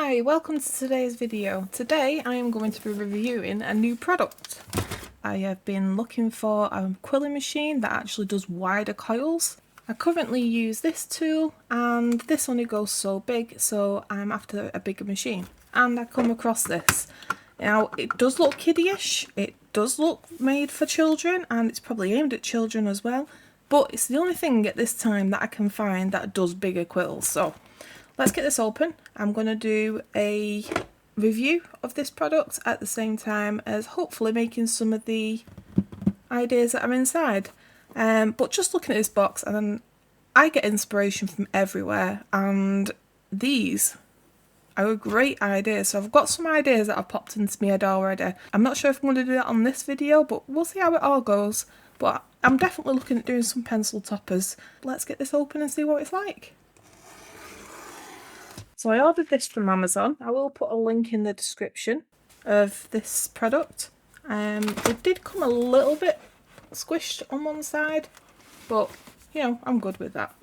Hi, welcome to today's video. Today I am going to be reviewing a new product. I have been looking for a quilling machine that actually does wider coils. I currently use this tool and this only goes so big, so I'm after a bigger machine. And I come across this. Now it does look kiddie-ish, it does look made for children and it's probably aimed at children as well, but it's the only thing at this time that I can find that does bigger quills. So let's get this open. I'm going to do a review of this product at the same time as hopefully making some of the ideas that are inside. But just looking at this box, and then I get inspiration from everywhere, and these are a great idea. So I've got some ideas that have popped into my head already. I'm not sure if I'm going to do that on this video, but we'll see how it all goes. But I'm definitely looking at doing some pencil toppers. Let's get this open and see what it's like. So I ordered this from Amazon. I will put a link in the description of this product. It did come a little bit squished on one side, but you know, I'm good with that.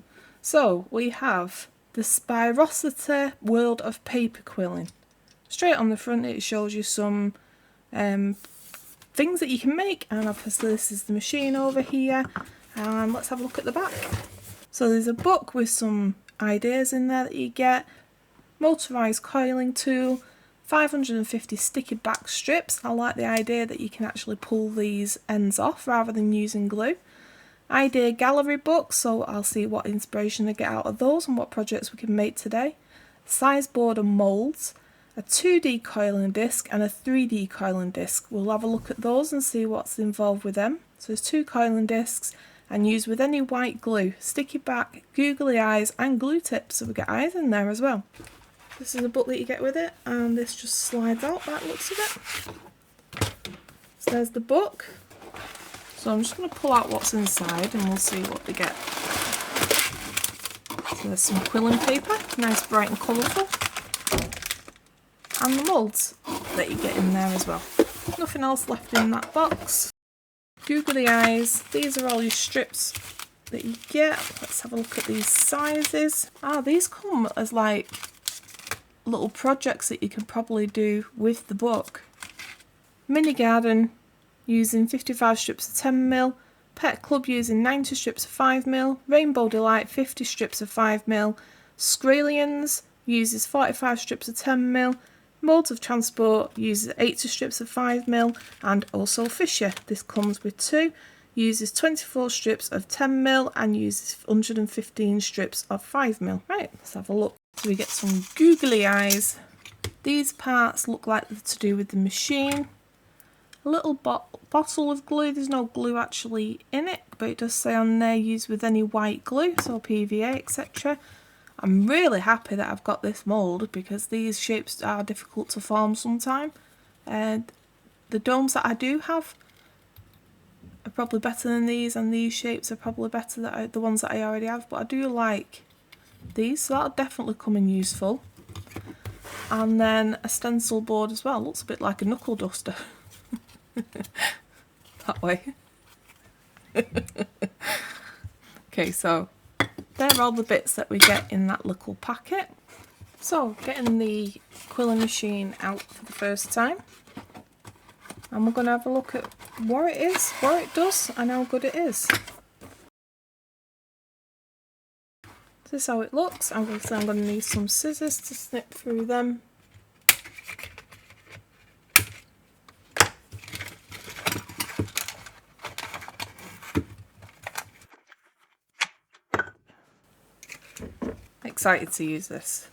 So we have the Spyrosity World of Paper Quilling. Straight on the front it shows you some things that you can make, and obviously this is the machine over here. And let's have a look at the back. So there's a book with some ideas in there that you get. Motorised coiling tool, 550 sticky back strips. I like the idea that you can actually pull these ends off rather than using glue. Idea gallery book, so I'll see what inspiration I get out of those and what projects we can make today. Size board and moulds, a 2D coiling disc and a 3D coiling disc. We'll have a look at those and see what's involved with them. So there's 2 coiling discs and use with any white glue, sticky back, googly eyes and glue tips, so we get eyes in there as well. This is a book that you get with it, and this just slides out by the looks of it. So there's the book. So I'm just going to pull out what's inside and we'll see what we get. So there's some quilling paper, nice bright and colourful. And the moulds that you get in there as well. Nothing else left in that box. Googly eyes, these are all your strips that you get. Let's have a look at these sizes. These come as like little projects that you can probably do with the book. Mini garden using 55 strips of 10mm, pet club using 90 strips of 5mm, rainbow delight 50 strips of 5mm, Scralions uses 45 strips of 10mm, modes of transport uses 80 strips of 5mm, and also Fisher, this comes with 2, uses 24 strips of 10mm and uses 115 strips of 5mm. Right, let's have a look. So we get some googly eyes. These parts look like they're to do with the machine. A little bottle of glue. There's no glue actually in it, but it does say on there used with any white glue, so PVA, etc. I'm really happy that I've got this mould because these shapes are difficult to form sometimes. And the domes that I do have are probably better than these, and these shapes are probably better than the ones that I already have, but I do like these, so that'll definitely come in useful. And then a stencil board as well, looks a bit like a knuckle duster. That way. Okay, so they're all the bits that we get in that little packet. So getting the quilling machine out for the first time, and we're going to have a look at what it is, what it does and how good it is. This is how it looks. Obviously I'm going to need some scissors to snip through them. Excited to use this.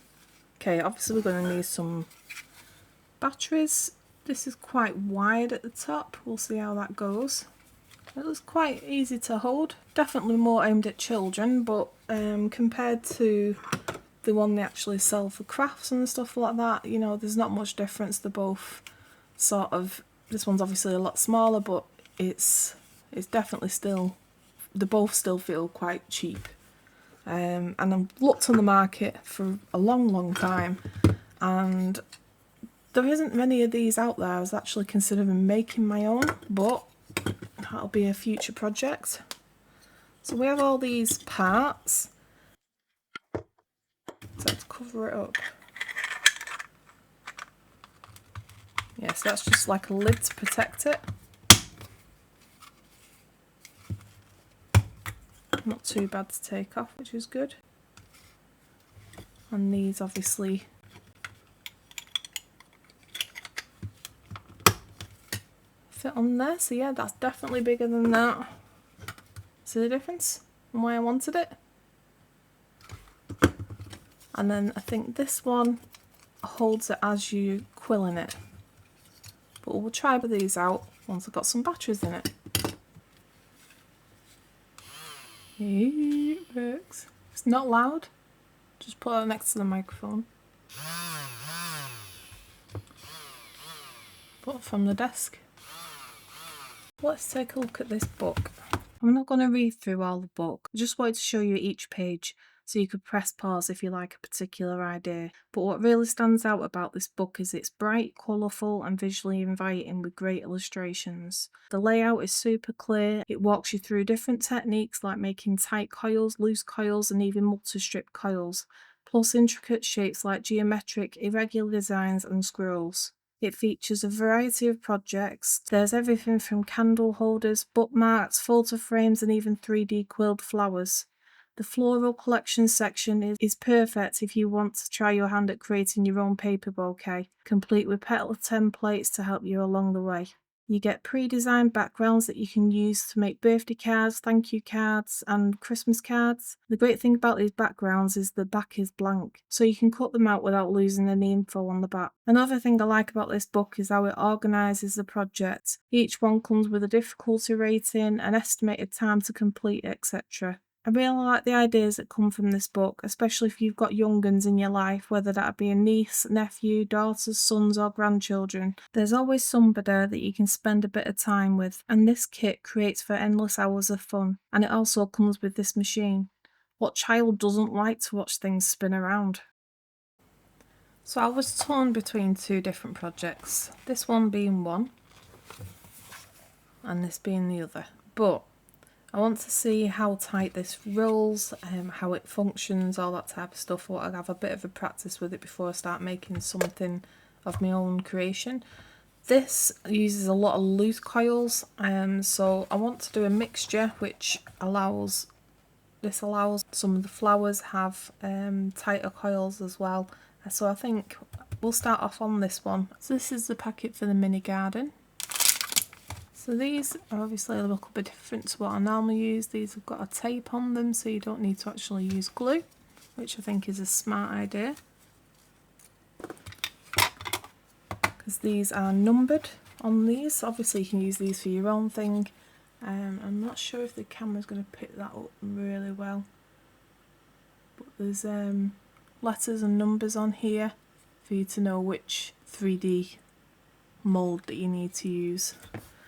Okay, obviously we're going to need some batteries. This is quite wide at the top. We'll see how that goes. It was quite easy to hold. Definitely more aimed at children, but compared to the one they actually sell for crafts and stuff like that, you know, there's not much difference. They're both sort of, this one's obviously a lot smaller, but it's definitely still, they both still feel quite cheap. And I've looked on the market for a long time, and there isn't many of these out there. I was actually considering making my own, but that'll be a future project. So we have all these parts. So let's cover it up. Yeah, so that's just like a lid to protect it. Not too bad to take off, which is good. And these obviously fit on there, so yeah, that's definitely bigger than that. See the difference and why I wanted it? And then I think this one holds it as you quilling it. But we'll try these out once I've got some batteries in it. It works. It's not loud. Just put it next to the microphone. But from the desk. Let's take a look at this book. I'm not going to read through all the book. I just wanted to show you each page so you could press pause if you like a particular idea. But what really stands out about this book is it's bright, colourful and visually inviting with great illustrations. The layout is super clear. It walks you through different techniques like making tight coils, loose coils and even multi-strip coils, plus intricate shapes like geometric, irregular designs and scrolls. It features a variety of projects. There's everything from candle holders, bookmarks, photo frames and even 3D quilled flowers. The floral collection section is perfect if you want to try your hand at creating your own paper bouquet, complete with petal templates to help you along the way. You get pre-designed backgrounds that you can use to make birthday cards, thank you cards and Christmas cards. The great thing about these backgrounds is the back is blank, so you can cut them out without losing any info on the back. Another thing I like about this book is how it organises the project. Each one comes with a difficulty rating, an estimated time to complete, etc. I really like the ideas that come from this book, especially if you've got young uns in your life, whether that be a niece, nephew, daughters, sons or grandchildren. There's always somebody that you can spend a bit of time with, and this kit creates for endless hours of fun. And it also comes with this machine. What child doesn't like to watch things spin around? So I was torn between two different projects, this one being one and this being the other, but I want to see how tight this rolls, how it functions, all that type of stuff. I want to have a bit of a practice with it before I start making something of my own creation. This uses a lot of loose coils, so I want to do a mixture which allows some of the flowers have tighter coils as well. So I think we'll start off on this one. So this is the packet for the mini garden. So these are obviously a little bit different to what I normally use. These have got a tape on them so you don't need to actually use glue, which I think is a smart idea. Because these are numbered on these. Obviously you can use these for your own thing. I'm not sure if the camera's going to pick that up really well. But there's letters and numbers on here for you to know which 3D mould that you need to use.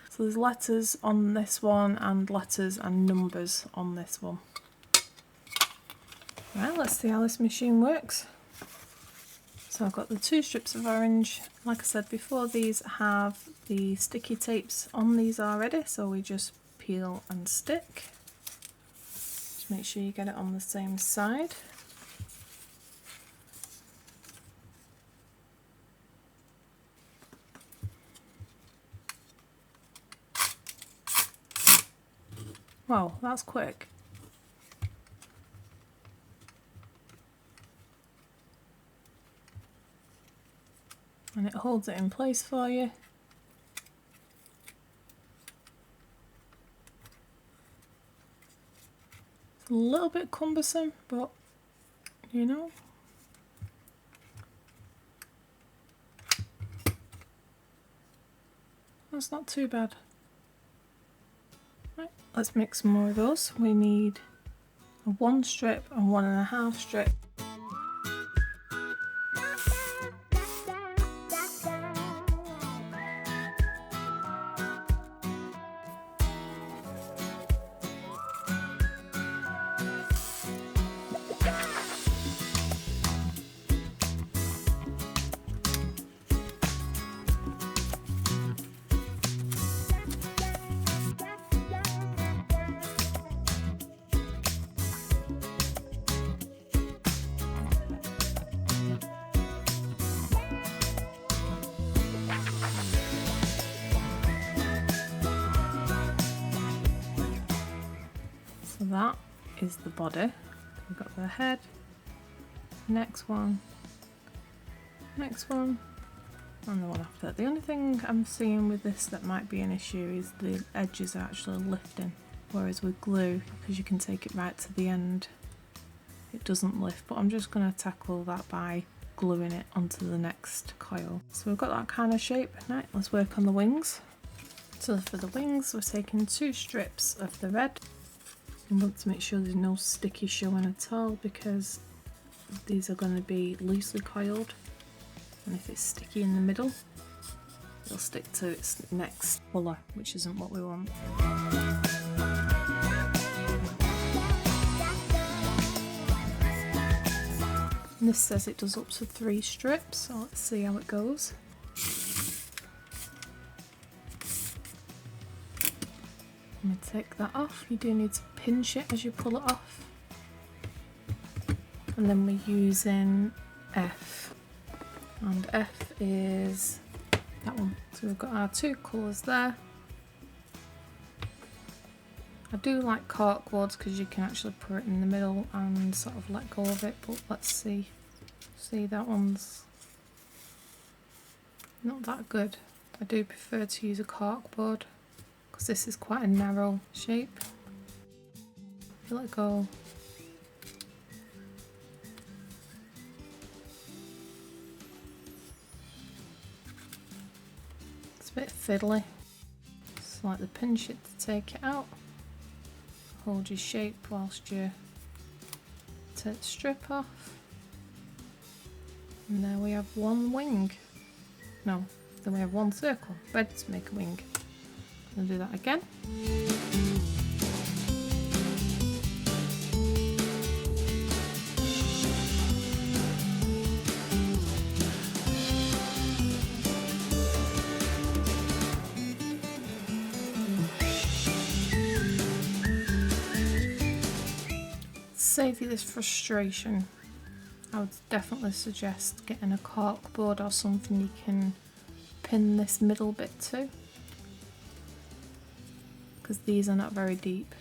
So there's letters on this one and letters and numbers on this one. Right, let's see how this machine works. So I've got the two strips of orange. Like I said before, these have the sticky tapes on these already, so we just peel and stick. Just make sure you get it on the same side. Wow, that's quick. And it holds it in place for you. It's a little bit cumbersome, but you know. That's not too bad. Right, let's make some more of those. We need a 1 strip and 1.5 strip. that is the body. We've got the head, next one, and the one after that. The only thing I'm seeing with this that might be an issue is the edges are actually lifting, whereas with glue, because you can take it right to the end, it doesn't lift. But I'm just going to tackle that by gluing it onto the next coil. So we've got that kind of shape. Right, let's work on the wings. So for the wings, we're taking 2 strips of the red. You want to make sure there's no sticky showing at all, because these are going to be loosely coiled, and if it's sticky in the middle, it'll stick to its next colour, which isn't what we want. And this says it does up to 3 strips, so let's see how it goes. I'm going to take that off. You do need to pinch it as you pull it off. And then we're using F. And F is that one. So we've got our 2 colours there. I do like corkboards because you can actually put it in the middle and sort of let go of it, but let's see. See, that one's not that good. I do prefer to use a corkboard because this is quite a narrow shape. Let go. It's a bit fiddly. Slightly pinch it to take it out. Hold your shape whilst you take the strip off. And there we have 1 wing. No, then we have 1 circle. Ready to make a wing. I'm going to do that again. Save you this frustration, I would definitely suggest getting a corkboard or something you can pin this middle bit to, because these are not very deep.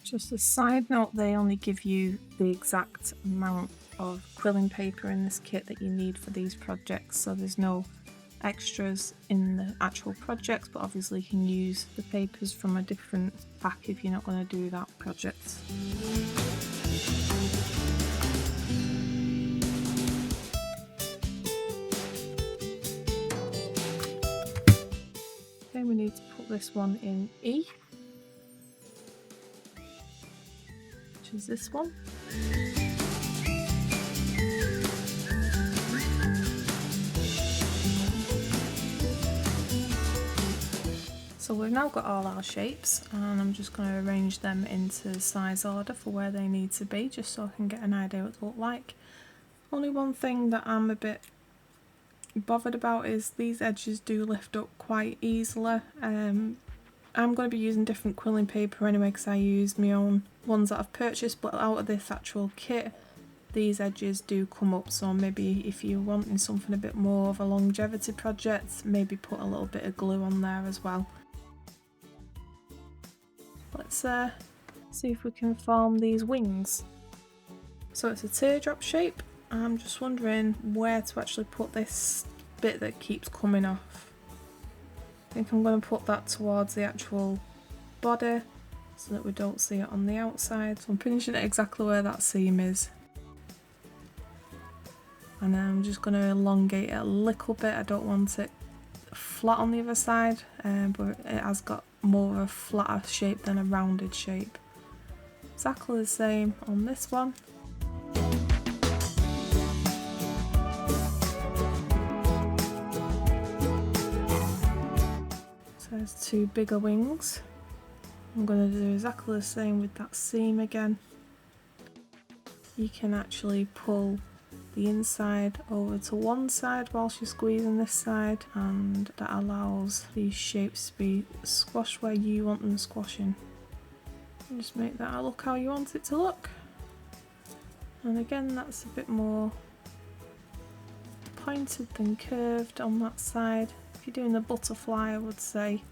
Just a side note, they only give you the exact amount of quilling paper in this kit that you need for these projects, so there's no extras in the actual projects, but obviously you can use the papers from a different pack if you're not going to do that project. Then we need to put this one in E, which is this one. So we've now got all our shapes, and I'm just going to arrange them into size order for where they need to be, just so I can get an idea what they look like. Only one thing that I'm a bit bothered about is these edges do lift up quite easily. I'm going to be using different quilling paper anyway, because I use my own ones that I've purchased, but out of this actual kit these edges do come up, so maybe if you're wanting something a bit more of a longevity project, maybe put a little bit of glue on there as well. Let's see if we can form these wings. So it's a teardrop shape. I'm just wondering where to actually put this bit that keeps coming off. I think I'm going to put that towards the actual body so that we don't see it on the outside. So I'm pinching it exactly where that seam is. And then I'm just going to elongate it a little bit. I don't want it flat on the other side, but it has got more of a flatter shape than a rounded shape. Exactly the same on this one. So there's 2 bigger wings. I'm going to do exactly the same with that seam again. You can actually pull the inside over to one side whilst you're squeezing this side, and that allows these shapes to be squashed where you want them squashing. And just make that look how you want it to look. And again, that's a bit more pointed than curved on that side. If you're doing the butterfly, I would say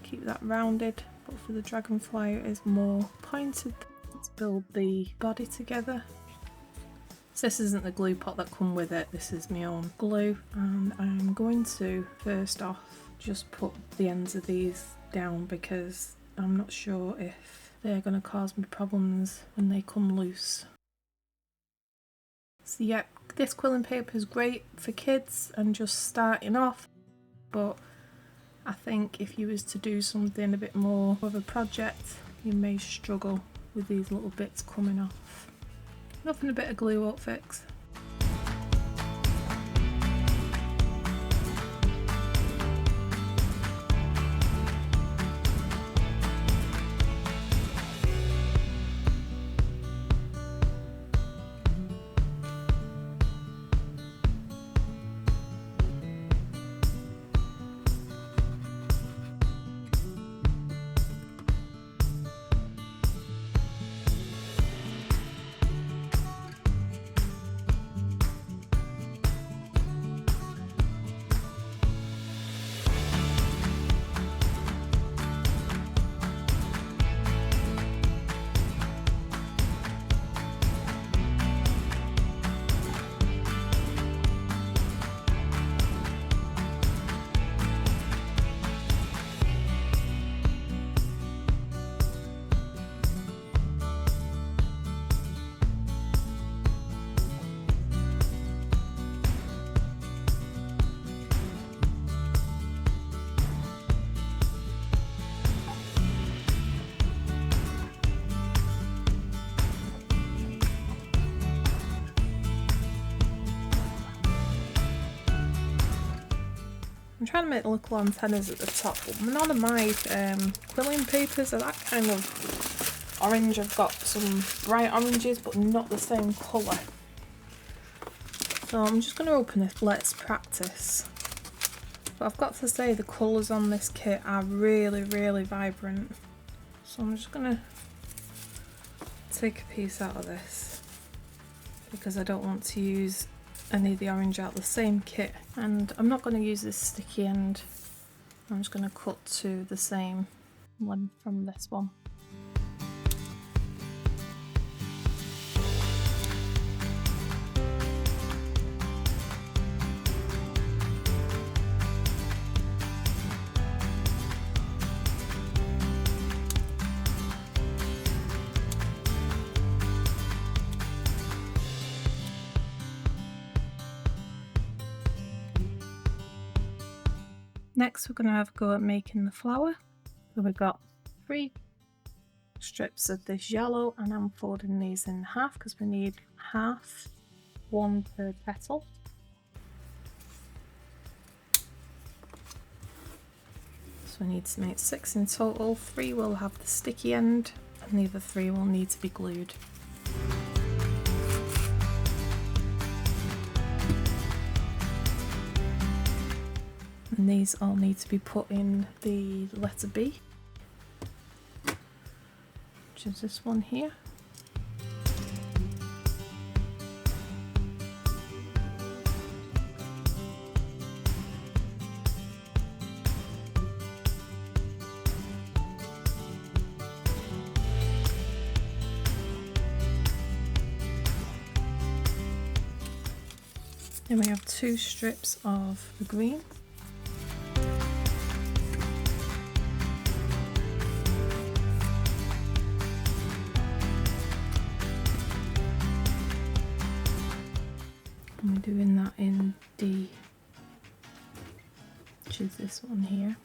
keep that rounded, but for the dragonfly it is more pointed. Let's build the body together. So this isn't the glue pot that come with it, this is my own glue, and I'm going to first off just put the ends of these down because I'm not sure if they're going to cause me problems when they come loose. So yeah, this quilling paper is great for kids and just starting off, but I think if you was to do something a bit more of a project, you may struggle with these little bits coming off. Nothing a bit of glue won't fix. I'm trying to make little antennas at the top, but none of my quilling papers are that kind of orange. I've got some bright oranges, but not the same colour. So I'm just going to open it, let's practice. But I've got to say the colours on this kit are really, really vibrant. So I'm just going to take a piece out of this because I don't want to use any of the orange out of the same kit, and I'm not going to use this sticky end. I'm just going to cut to the same one from this one. Next we're going to have a go at making the flower. So we've got 3 strips of this yellow, and I'm folding these in half because we need half, 1 per petal. So we need to make 6 in total. 3 will have the sticky end and the other 3 will need to be glued. And these all need to be put in the letter B, which is this one here. Then we have 2 strips of the green. And we're doing that in D, which is this one here.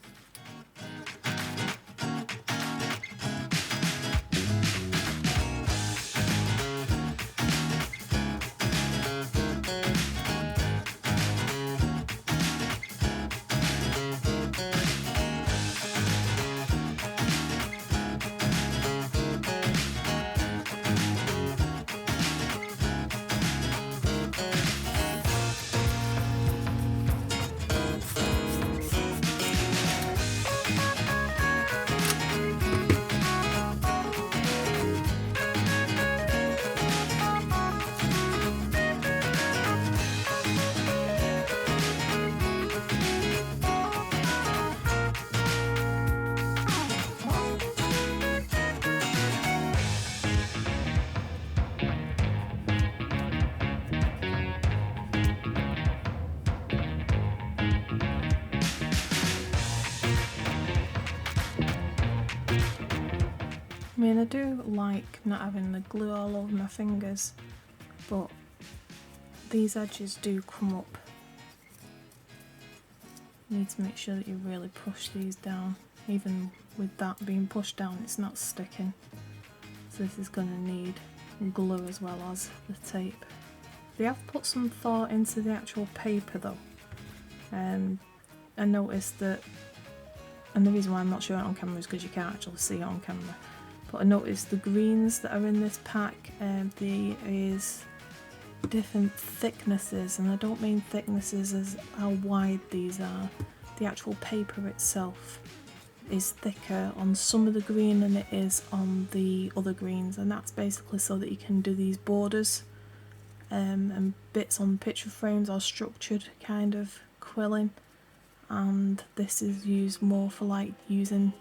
I mean, I do like not having the glue all over my fingers, but these edges do come up. You need to make sure that you really push these down. Even with that being pushed down, it's not sticking. So this is going to need glue as well as the tape. They have put some thought into the actual paper though. I noticed that, and the reason why I'm not showing it on camera is because you can't actually see it on camera, but I noticed the greens that are in this pack, there is different thicknesses, and I don't mean thicknesses as how wide these are. The actual paper itself is thicker on some of the green than it is on the other greens, and that's basically so that you can do these borders and bits on picture frames or structured kind of quilling, and this is used more for like using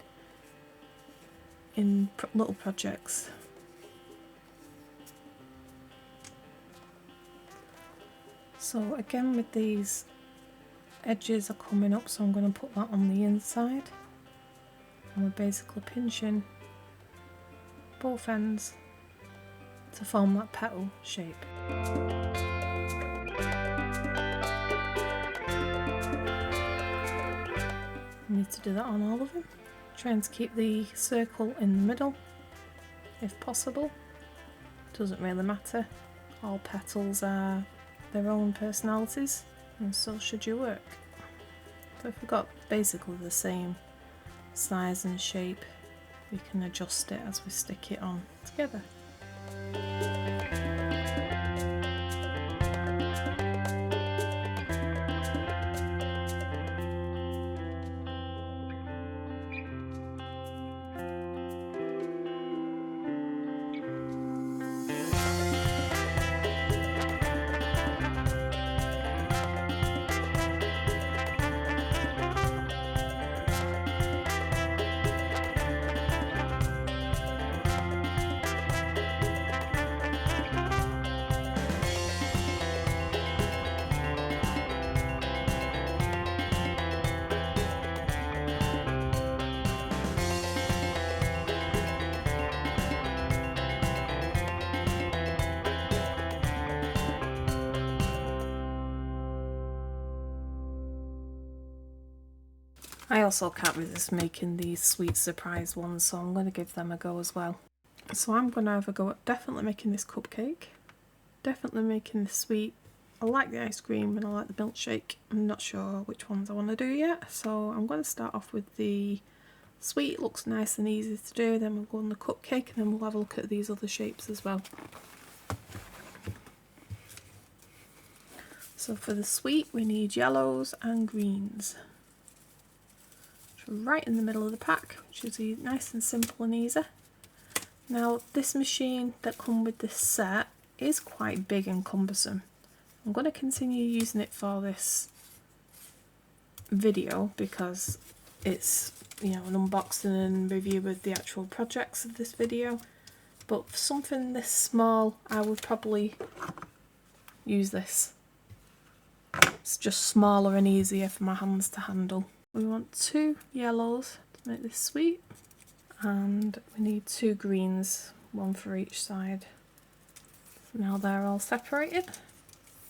in little projects. So again, with these edges are coming up, so I'm going to put that on the inside, and we're basically pinching both ends to form that petal shape. I need to do that on all of them, trying to keep the circle in the middle if possible. Doesn't really matter, all petals are their own personalities, and so should your work. So if we've got basically the same size and shape, we can adjust it as we stick it on together. I also can't resist making these sweet surprise ones, so I'm going to give them a go as well. So I'm going to have a go at definitely making this cupcake, definitely making the sweet. I like the ice cream and I like the milkshake. I'm not sure which ones I want to do yet, so I'm going to start off with the sweet. It looks nice and easy to do, then we'll go on the cupcake, and then we'll have a look at these other shapes as well. So for the sweet we need yellows and greens. Right in the middle of the pack, which is nice and simple and easy. Now this machine that comes with this set is quite big and cumbersome. I'm going to continue using it for this video because it's, you know, an unboxing and review of the actual projects of this video, but for something this small I would probably use this. It's just smaller and easier for my hands to handle. We want 2 yellows to make this sweet, and we need 2 greens, 1 for each side. So now they're all separated,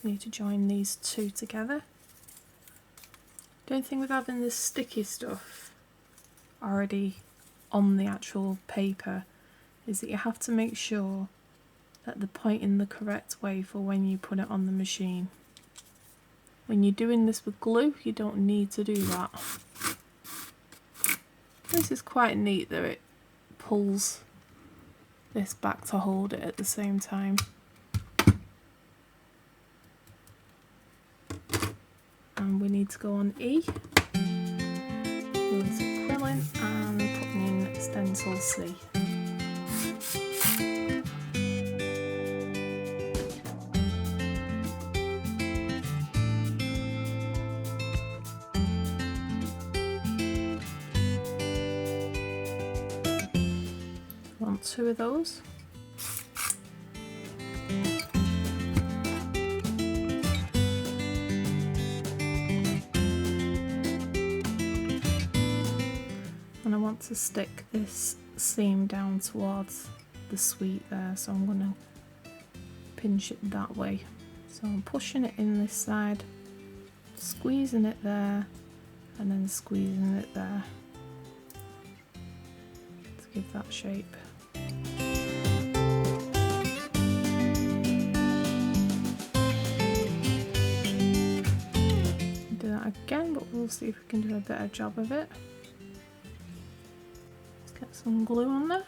we need to join these 2 together. The only thing with having this sticky stuff already on the actual paper is that you have to make sure that they're pointing the correct way for when you put it on the machine. When you're doing this with glue, you don't need to do that. This is quite neat that it pulls this back to hold it at the same time. And we need to go on E. With quilling and putting in stencil C. Want 2 of those. And I want to stick this seam down towards the sweet there, so I'm going to pinch it that way. So I'm pushing it in this side, squeezing it there, and then squeezing it there to give that shape. Do that again, but we'll see if we can do a better job of it. Let's get some glue on there.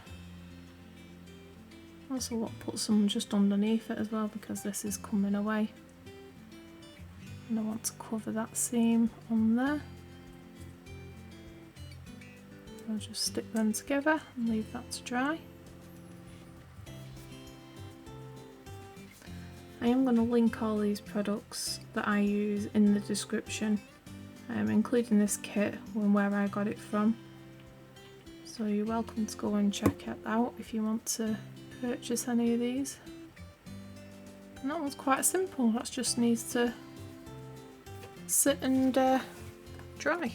Also, we'll put some just underneath it as well because this is coming away. And I want to cover that seam on there. I'll just stick them together and leave that to dry. I am going to link all these products that I use in the description, including this kit and where I got it from. So you're welcome to go and check it out if you want to purchase any of these. And that one's quite simple, that just needs to sit and dry.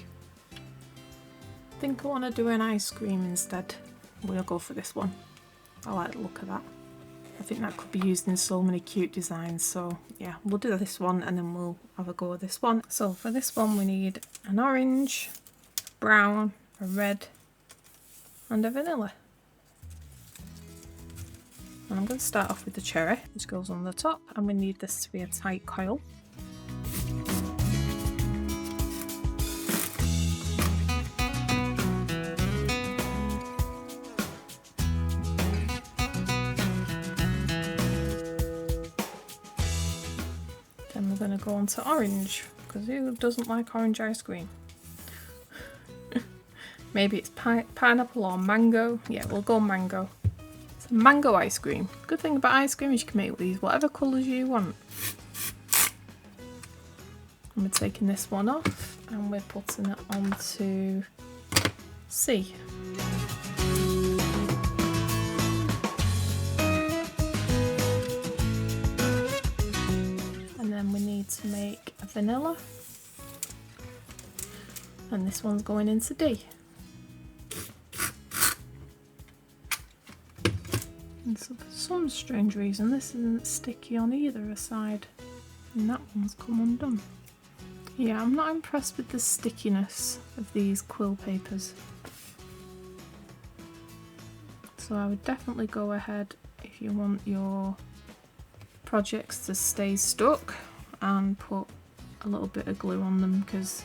I think I want to do an ice cream instead. We'll go for this one. I like the look of that. I think that could be used in so many cute designs, so yeah, we'll do this one and then we'll have a go at this one. So for this one we need an orange, brown, a red and a vanilla. And I'm going to start off with the cherry, which goes on the top, and we need this to be a tight coil. Then we're going to go on to orange, because who doesn't like orange ice cream? Maybe it's pineapple or mango. Yeah, we'll go mango. Mango ice cream. Good thing about ice cream is you can make these whatever colours you want. And we're taking this one off and we're putting it onto C. And then we need to make a vanilla. And this one's going into D. And so for some strange reason this isn't sticky on either side, and that one's come undone. Yeah, I'm not impressed with the stickiness of these quill papers. So I would definitely go ahead, if you want your projects to stay stuck, and put a little bit of glue on them, because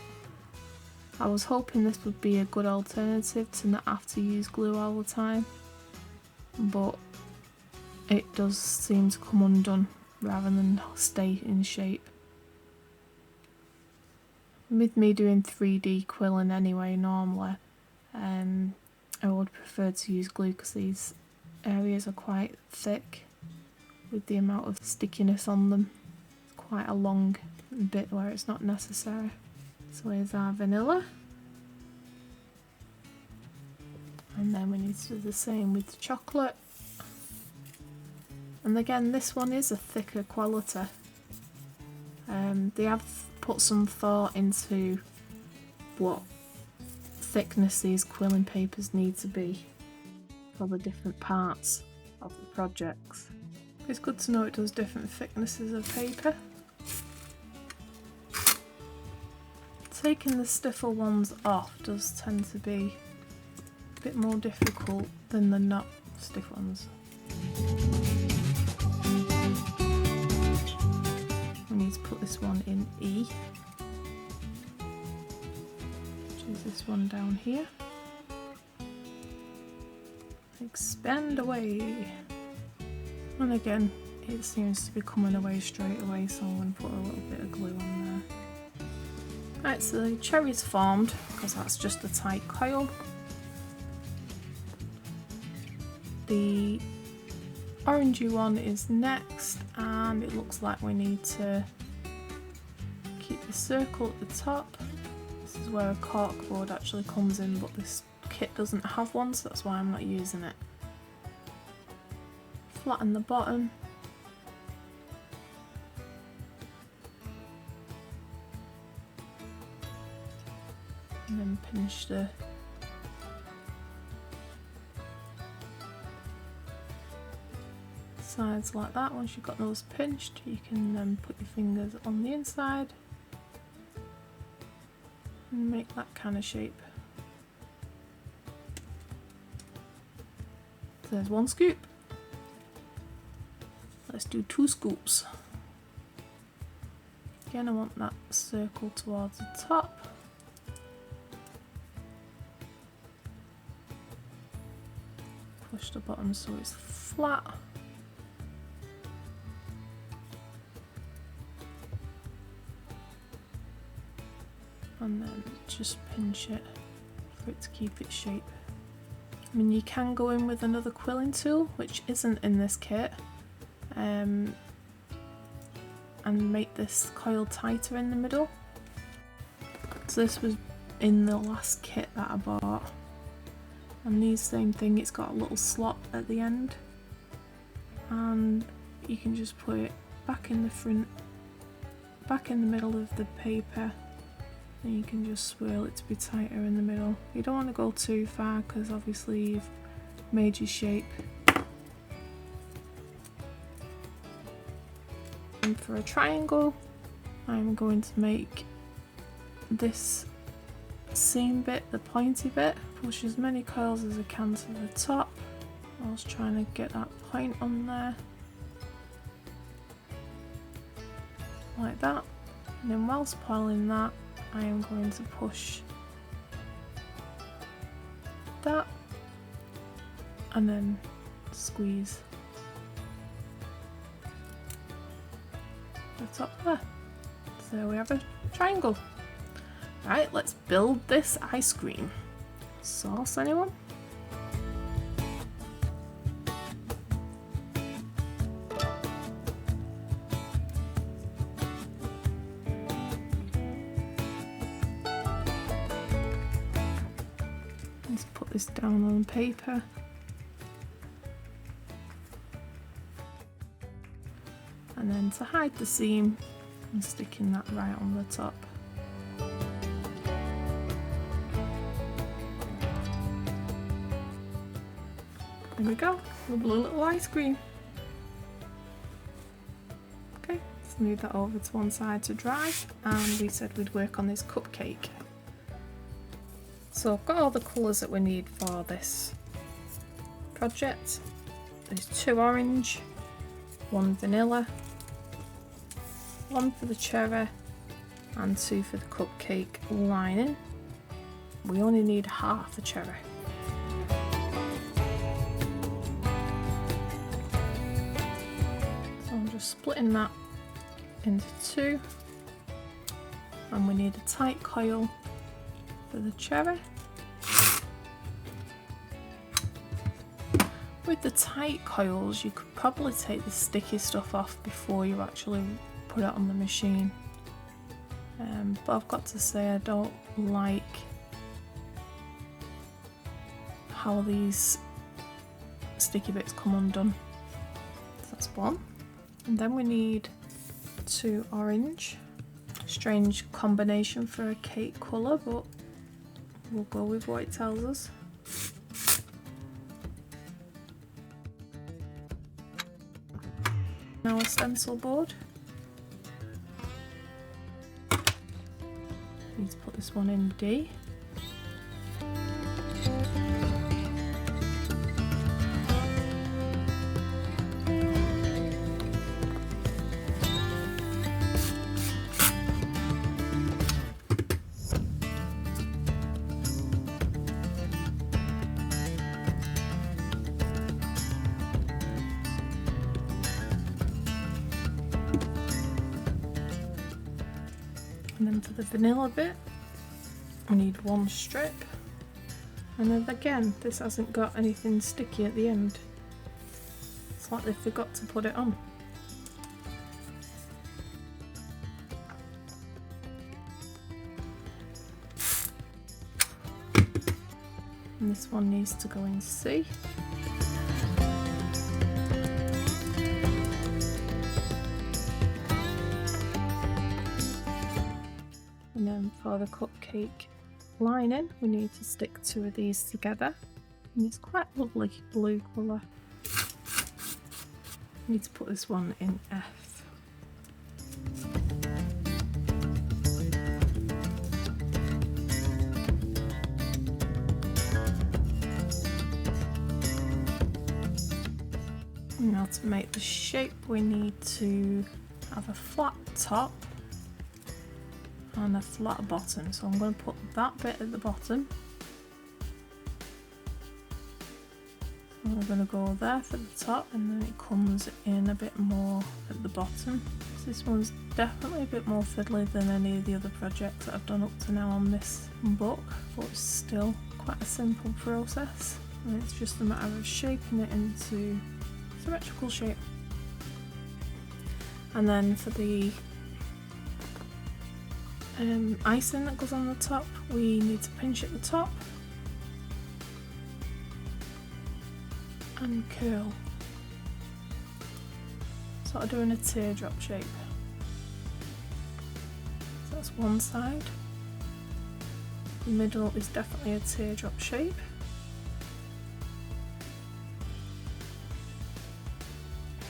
I was hoping this would be a good alternative to not have to use glue all the time, but it does seem to come undone rather than stay in shape. With me doing 3D quilling anyway normally, I would prefer to use glue because these areas are quite thick with the amount of stickiness on them. It's quite a long bit where it's not necessary. So here's our vanilla. And then we need to do the same with the chocolate. And again, this one is a thicker quality. They have put some thought into what thickness these quilling papers need to be for the different parts of the projects. It's good to know it does different thicknesses of paper. Taking the stiffer ones off does tend to be a bit more difficult than the not stiff ones. We need to put this one in E, which is this one down here. Expand away. And again, it seems to be coming away straight away, so I'm going to put a little bit of glue on there. Right, so the cherry's formed because that's just a tight coil. The orangey one is next, and it looks like we need to keep the circle at the top. This is where a corkboard actually comes in, but this kit doesn't have one, so that's why I'm not using it. Flatten the bottom. And then pinch the sides like that. Once you've got those pinched, you can then put your fingers on the inside and make that kind of shape. So there's one scoop. Let's do 2 scoops. Again, I want that circle towards the top. Push the bottom so it's flat. And then just pinch it for it to keep its shape. I mean, you can go in with another quilling tool, which isn't in this kit, and make this coil tighter in the middle. So this was in the last kit that I bought, and these same thing, it's got a little slot at the end, and you can just put it back in the front, back in the middle of the paper, and you can just swirl it to be tighter in the middle. You don't want to go too far because obviously you've made your shape. And for a triangle, I'm going to make this seam bit, the pointy bit, push as many coils as I can to the top. I was trying to get that point on there, like that. And then whilst piling that, I am going to push that and then squeeze the top there. So we have a triangle. Right, let's build this ice cream. Sauce, anyone? Let's put this down on paper. And then to hide the seam, I'm sticking that right on the top. There we go, lovely little ice cream. Okay, let's move that over to one side to dry, and we said we'd work on this cupcake. So I've got all the colours that we need for this project. There's 2 orange, 1 vanilla, 1 for the cherry and 2 for the cupcake lining. We only need half the cherry. So I'm just splitting that into 2, and we need a tight coil for the cherry. With the tight coils, you could probably take the sticky stuff off before you actually put it on the machine, but I've got to say I don't like how these sticky bits come undone. So that's 1, and then we need 2 orange. Strange combination for a cake colour, but we'll go with what it tells us. Now a stencil board. Need to put this one in D. And then for the vanilla bit, we need 1 strip. And then again, this hasn't got anything sticky at the end. It's like they forgot to put it on. And this one needs to go in C. And then for the cupcake lining, we need to stick 2 of these together. And it's quite lovely blue colour. need to put this one in F. Now to make the shape we need to have a flat top and a flat bottom, so I'm going to put that bit at the bottom. So we're going to go there for the top, and then it comes in a bit more at the bottom. So this one's definitely a bit more fiddly than any of the other projects that I've done up to now on this book, but it's still quite a simple process, and it's just a matter of shaping it into symmetrical shape. And then for the icing that goes on the top, we need to pinch at the top and curl, sort of doing a teardrop shape. So that's one side. The middle is definitely a teardrop shape.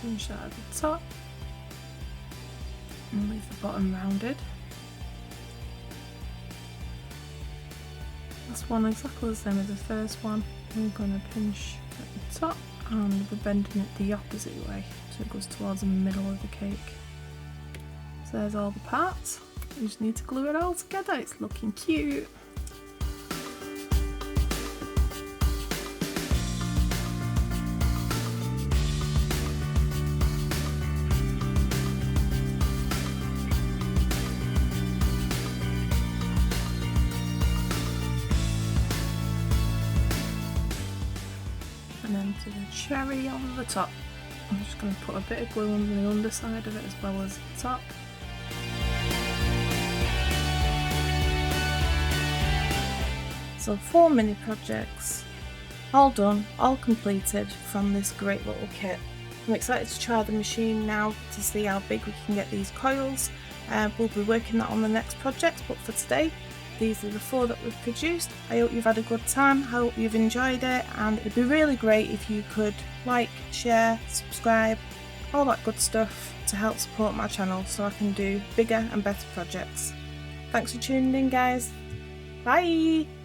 Pinch that at the top and leave the bottom rounded. That's one exactly the same as the first one. We're going to pinch at the top and we're bending it the opposite way so it goes towards the middle of the cake. So there's all the parts. We just need to glue it all together. It's looking cute. And then to the cherry on the top, I'm just going to put a bit of glue on the underside of it as well as the top. So 4 mini projects, all done, all completed from this great little kit. I'm excited to try the machine now to see how big we can get these coils. We'll be working that on the next project, but for today, these are the 4 that we've produced. I hope you've had a good time, I hope you've enjoyed it, and it'd be really great if you could like, share, subscribe, all that good stuff to help support my channel so I can do bigger and better projects. Thanks for tuning in, guys. Bye!